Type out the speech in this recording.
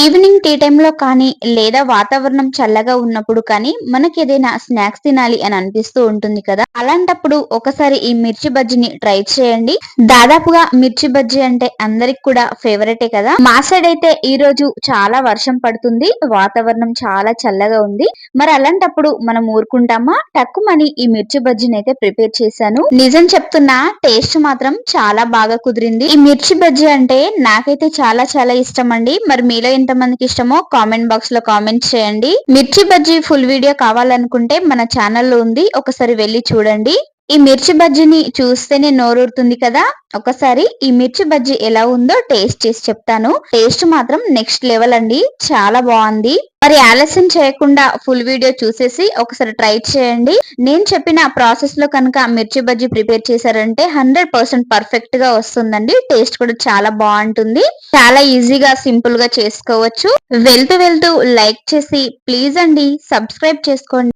Evening tea టైంలో కానీ లేదా వాతావరణం చల్లగా ఉన్నప్పుడు కానీ మనకి ఏదైనా స్నాక్స్ తినాలి అని అనిపిస్తూ ఉంటుంది కదా. అలాంటప్పుడు ఒకసారి ఈ మిర్చి బజ్జీని ట్రై చేయండి. దాదాపుగా మిర్చి బజ్జీ అంటే అందరికి కూడా ఫేవరెటే కదా. మా సైడ్ అయితే ఈ రోజు చాలా వర్షం పడుతుంది, వాతావరణం చాలా చల్లగా ఉంది. మరి అలాంటప్పుడు మనం ఊరుకుంటామా? టక్కుమని ఈ మిర్చి బజ్జీని అయితే ప్రిపేర్ చేశాను. నిజం చెప్తున్నా, టేస్ట్ మాత్రం చాలా బాగా కుదిరింది. ఈ మిర్చి బజ్జీ అంటే నాకైతే చాలా చాలా ఇష్టం అండి. మరి మీలో ఎంత మందికి ఇష్టమో కామెంట్ బాక్స్ లో కామెంట్ చేయండి. మిర్చి బజ్జీ ఫుల్ వీడియో కావాలనుకుంటే మన ఛానల్లో ఉంది, ఒకసారి వెళ్ళి చూడండి. ఈ మిర్చి బజ్జీని చూస్తేనే నోరూరుతుంది కదా. ఒకసారి ఈ మిర్చి బజ్జీ ఎలా ఉందో టేస్ట్ చేసి చెప్తాను. టేస్ట్ మాత్రం నెక్స్ట్ లెవెల్ అండి, చాలా బాగుంది. మరి ఆలస్యం చేయకుండా ఫుల్ వీడియో చూసేసి ఒకసారి ట్రై చేయండి. నేను చెప్పిన ప్రాసెస్ లో కనుక మిర్చి బజ్జీ ప్రిపేర్ చేశారంటే 100% పర్ఫెక్ట్ గా వస్తుందండి. టేస్ట్ కూడా చాలా బాగుంటుంది. చాలా ఈజీగా సింపుల్ గా చేసుకోవచ్చు. వెళ్తూ వెళ్తూ లైక్ చేసి ప్లీజ్ అండి సబ్స్క్రైబ్ చేసుకోండి.